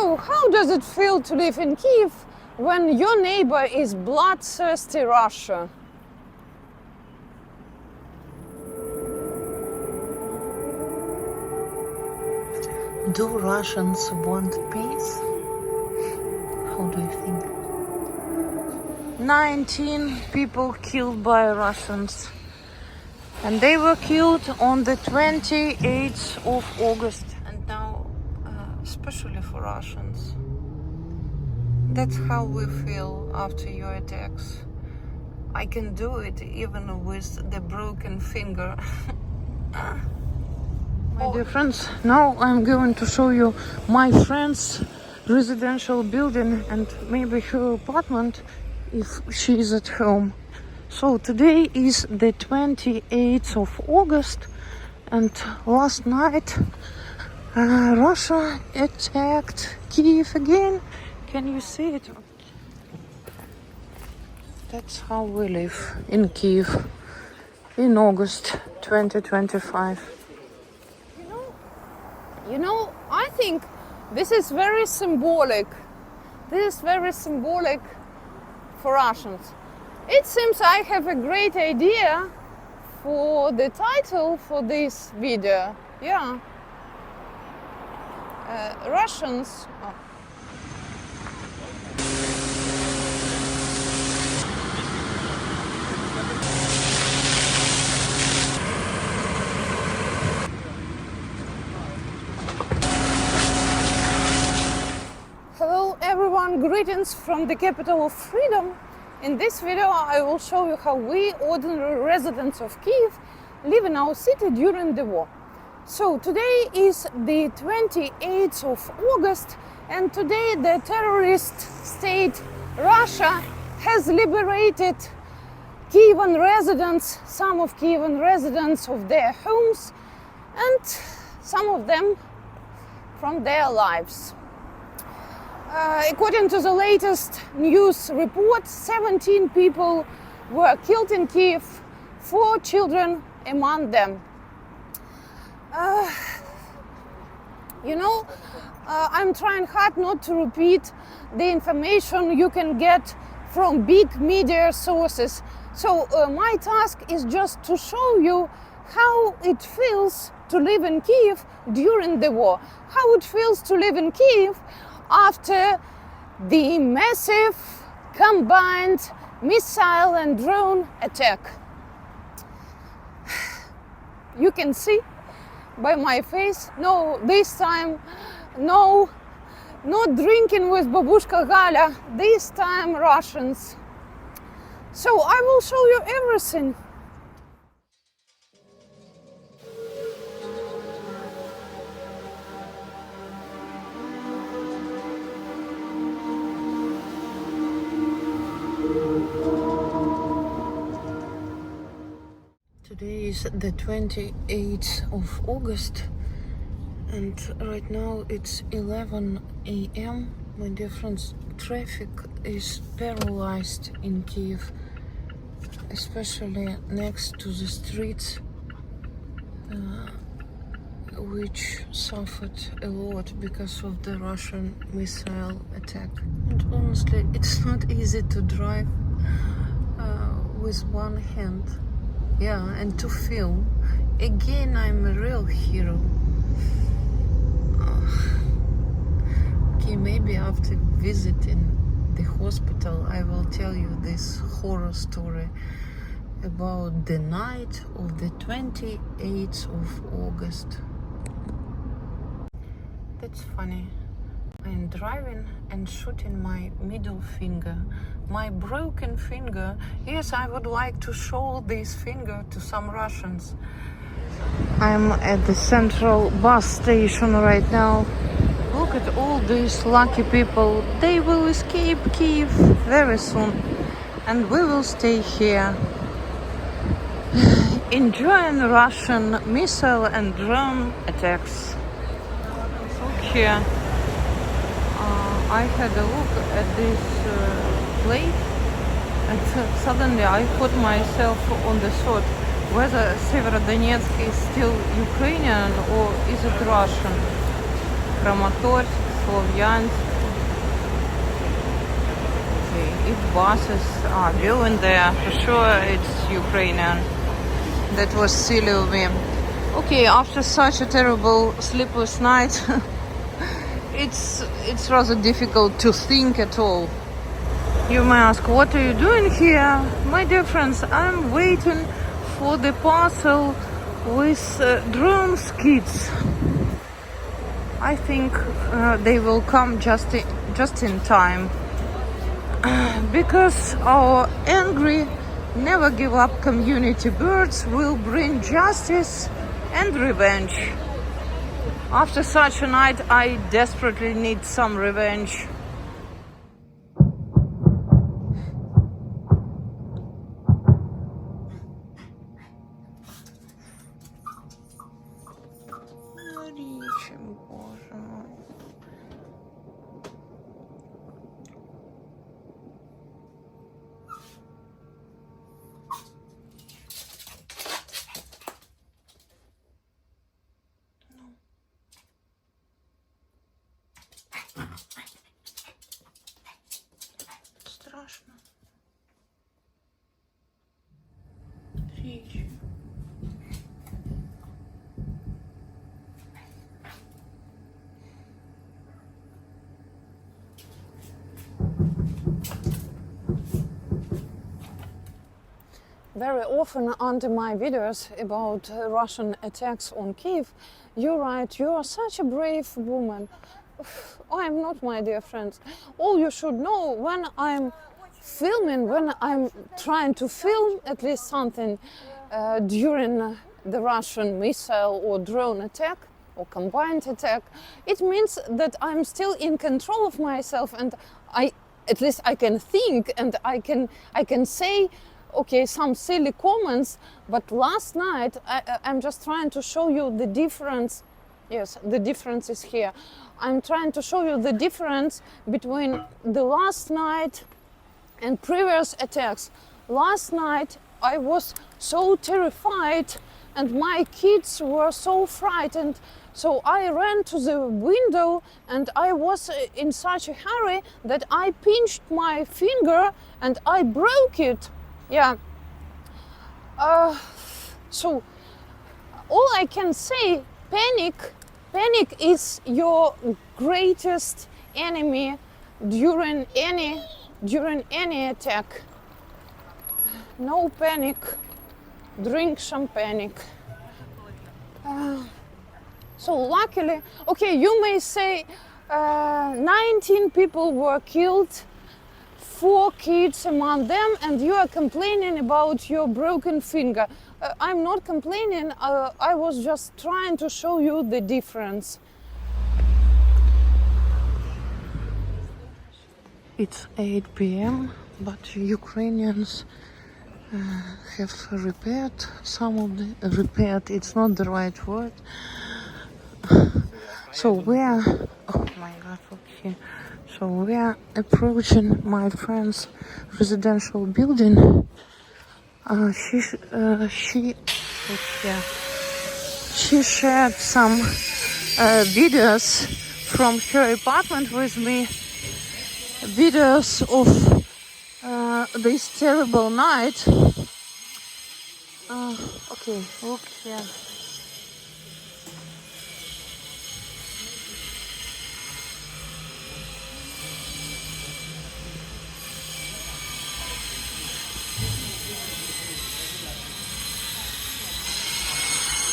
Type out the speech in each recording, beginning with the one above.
So, how does it feel to live in Kyiv when your neighbor is bloodthirsty Russia? Do Russians want peace? How do you think? 19 people killed by Russians. And they were killed on the 28th of August. And now, especially for Russians, that's how we feel after your attacks. I can do it even with the broken finger. My dear friends, now I'm going to show you my friend's residential building and maybe her apartment if she is at home. So today is the 28th of August and last night Russia attacked Kyiv again. Can you see it? That's how we live in Kyiv in August 2025. You know, I think this is very symbolic. This is very symbolic for Russians. It seems I have a great idea for the title for this video. Yeah. Russians. Oh. Hello everyone, greetings from the capital of freedom. In this video I will show you how we, ordinary residents of Kyiv, live in our city during the war. So today is the 28th of August and today the terrorist state Russia has liberated Kievan residents, some of Kievan residents of their homes and some of them from their lives. According to the latest news report, 17 people were killed in Kyiv, 4 children among them. I'm trying hard not to repeat the information you can get from big media sources. So my task is just to show you how it feels to live in Kyiv during the war, how it feels to live in Kyiv after the massive combined missile and drone attack. You can see by my face, no, this time, no, not drinking with babushka Gaля, this time Russians. So I will show you everything. Today is the 28th of August and right now it's 11 a.m. My dear friends, traffic is paralyzed in Kyiv, especially next to the streets which suffered a lot because of the Russian missile attack. And honestly, it's not easy to drive with one hand. Yeah, and to film. Again, I'm a real hero. Okay, maybe after visiting the hospital, I will tell you this horror story about the night of the 28th of August. That's funny. I'm driving and shooting my middle finger, my broken finger. Yes, I would like to show this finger to some Russians. I'm at the central bus station right now. Look at all these lucky people. They will escape Kyiv very soon. And we will stay here, enjoying Russian missile and drone attacks. Look here. I had a look at this plate and suddenly I put myself on the thought whether Severodonetsk is still Ukrainian or is it Russian. Kramatorsk, Slovians. Okay, if buses are going there, for sure it's Ukrainian. That was silly of me. Okay, after such a terrible sleepless night, it's rather difficult to think at all. You may ask, what are you doing here? My dear friends, I'm waiting for the parcel with drone skits. I think they will come just in time. Because our angry, never give up community birds will bring justice and revenge. After such a night, I desperately need some revenge. Страшно. Речь. Very often under my videos about Russian attacks on Kyiv, you write, "You are such a brave woman." I am not, my dear friends. All you should know, when I'm filming, when I'm trying to film at least something during the Russian missile or drone attack or combined attack, it means that I'm still in control of myself, and at least I can think, and I can say, okay, some silly comments. But last night I'm just trying to show you the difference. Yes, the difference is here. I'm trying to show you the difference between the last night and previous attacks. Last night I was so terrified and my kids were so frightened, so I ran to the window and I was in such a hurry that I pinched my finger and I broke it. Yeah. So all I can say, panic is your greatest enemy during any attack. No panic. Drink champagne. So luckily, okay, you may say 19 people were killed, 4 kids among them, and you are complaining about your broken finger. I'm not complaining, I was just trying to show you the difference. It's 8 p.m., but Ukrainians have repaired some of the... repaired, it's not the right word. So we are... oh my god, look here. So we are approaching my friend's residential building. She shared some videos from her apartment with me. Videos of this terrible night. Okay, look here.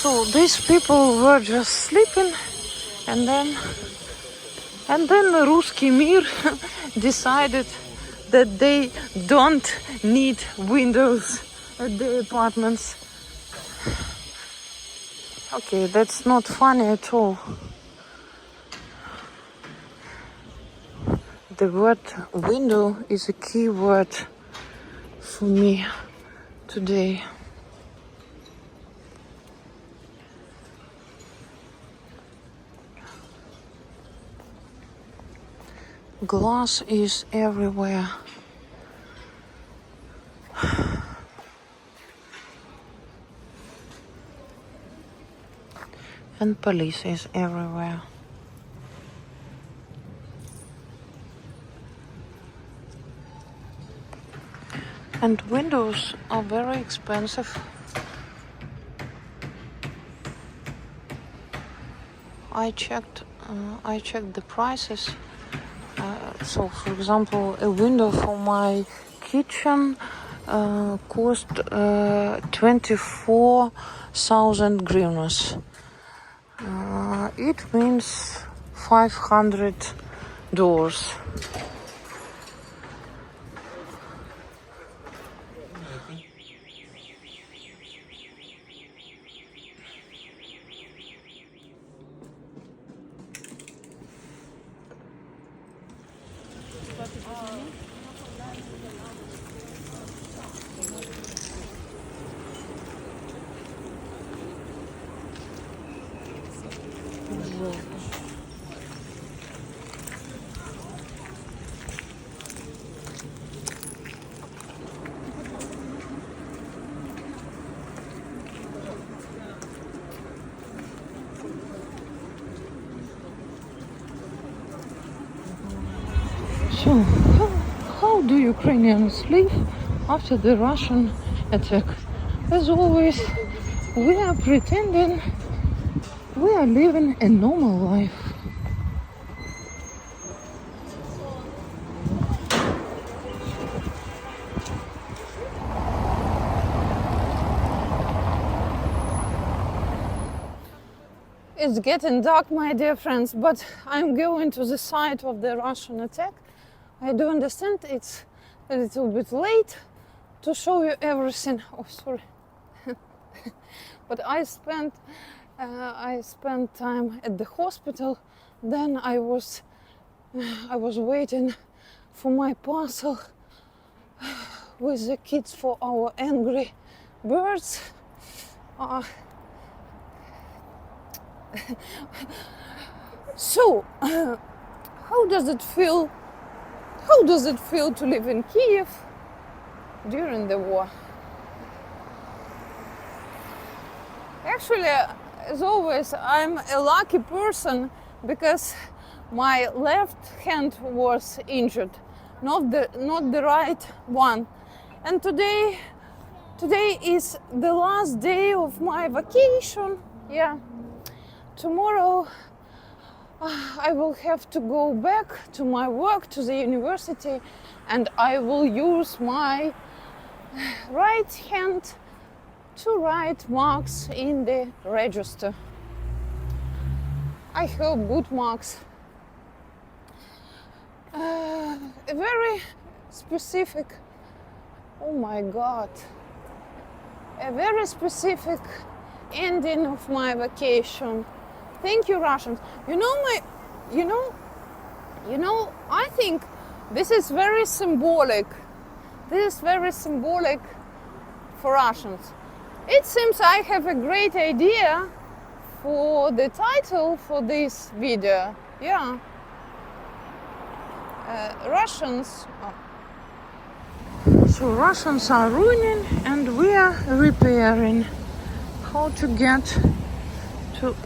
So these people were just sleeping, and then Ruski Mir decided that they don't need windows at the apartments. Okay, that's not funny at all. The word window is a key word for me today. Glass is everywhere. And police is everywhere. And windows are very expensive. I checked the prices. So, for example, a window for my kitchen cost 24,000 hryvnias. It means $500. So, how do Ukrainians live after the Russian attack? As always, we are pretending we are living a normal life. It's getting dark, my dear friends, but I'm going to the site of the Russian attack. I do understand it's a little bit late to show you everything. Oh, sorry. But I spent time at the hospital. Then I was waiting for my parcel with the kids for our angry birds. So, how does it feel? How does it feel to live in Kyiv during the war? Actually, as always, I'm a lucky person because my left hand was injured, not the right one. And today is the last day of my vacation. Yeah. Tomorrow I will have to go back to my work, to the university, and I will use my right hand to write marks in the register. I hope good marks. A very specific, oh my God, a very specific ending of my vacation. Thank you, Russians. I think this is very symbolic. This is very symbolic for Russians. It seems I have a great idea for the title for this video. Yeah. Russians. So Russians are ruining and we are repairing. How to get to...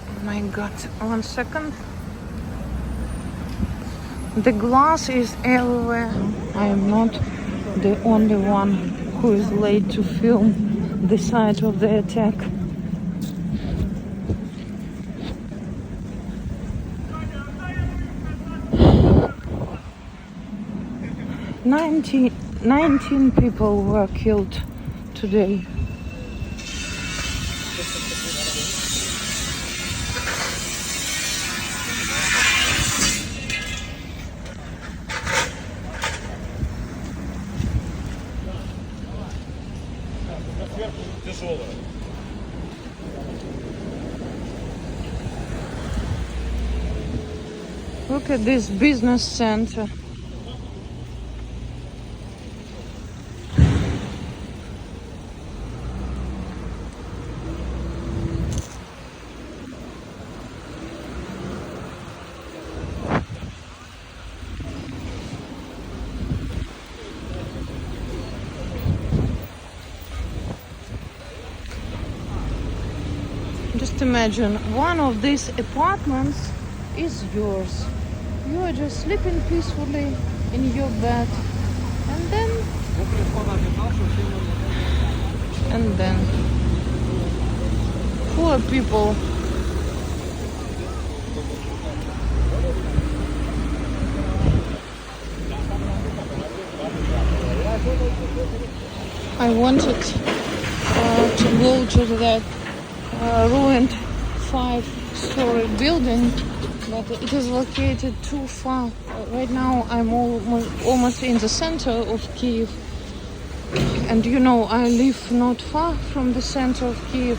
Oh my God, 1 second. The glass is everywhere. I am not the only one who is late to film the site of the attack. Nineteen people were killed today. Look at this business center. Just imagine one of these apartments is yours. You are just sleeping peacefully in your bed And then poor people. I wanted to go to that ruined 5-story building, but it is located too far. Right now I'm almost in the center of Kyiv, and you know I live not far from the center of Kyiv,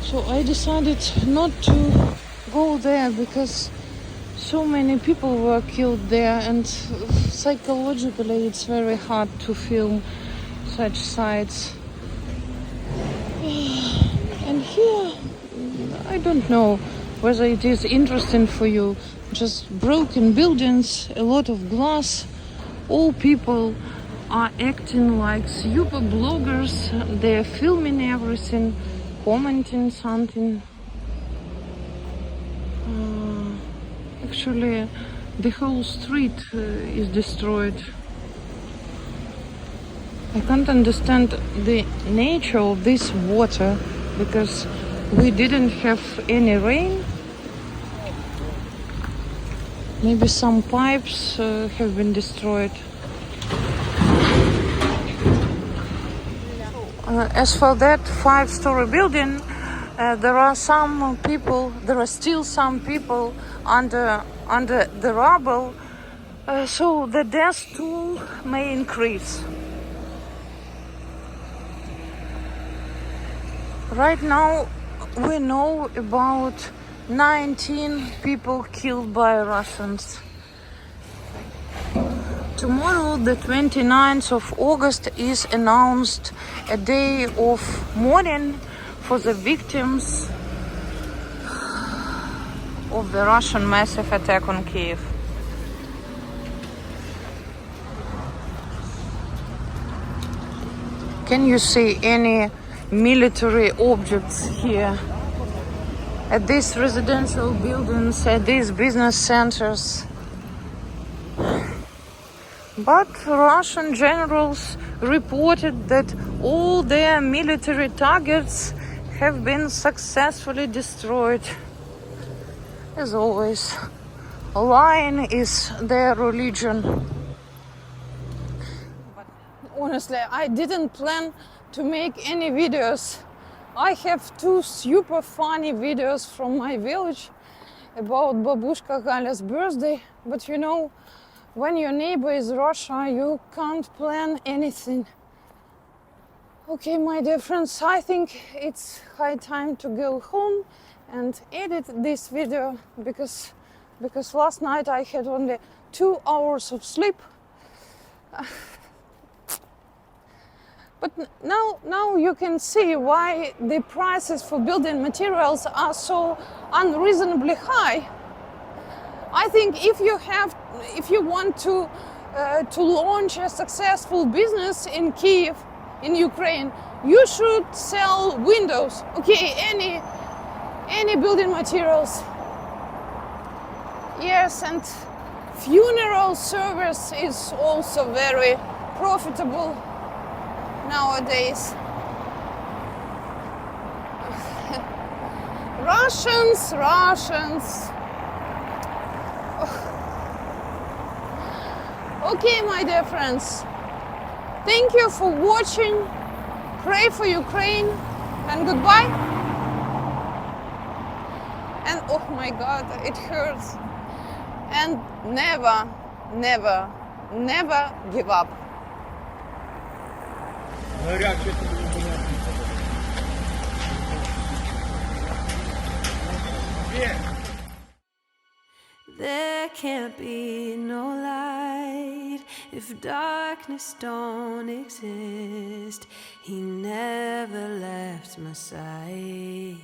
so I decided not to go there because so many people were killed there, and psychologically it's very hard to film such sites. And here, I don't know whether it is interesting for you. Just broken buildings, a lot of glass. All people are acting like super bloggers. They're filming everything, commenting something. Actually, the whole street is destroyed. I can't understand the nature of this water because we didn't have any rain. Maybe some pipes have been destroyed. As for that 5-story building, there are still some people under the rubble, so the death toll may increase. Right now, we know about 19 people killed by Russians. Tomorrow, the 29th of August, is announced a day of mourning for the victims of the Russian massive attack on Kyiv. Can you see any military objects here at these residential buildings, at these business centers? But Russian generals reported that all their military targets have been successfully destroyed. As always, lying is their religion. But honestly, I didn't plan to make any videos. I have 2 super funny videos from my village about Babushka Gala's birthday, but you know, when your neighbor is Russia, you can't plan anything. Okay, my dear friends, I think it's high time to go home and edit this video because last night I had only 2 hours of sleep. But now you can see why the prices for building materials are so unreasonably high. I think if you want to launch a successful business in Kyiv, in Ukraine, you should sell windows. Okay, any building materials. Yes, and funeral service is also very profitable nowadays. Russians. Okay, my dear friends, thank you for watching. Pray for Ukraine and goodbye. And oh my God, it hurts. And never give up. There can't be no light if darkness don't exist. He never left my side.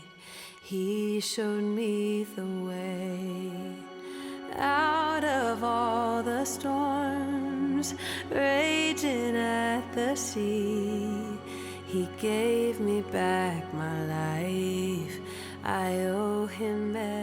He showed me the way out of all the storms raging at the sea. He gave me back my life. I owe him everything.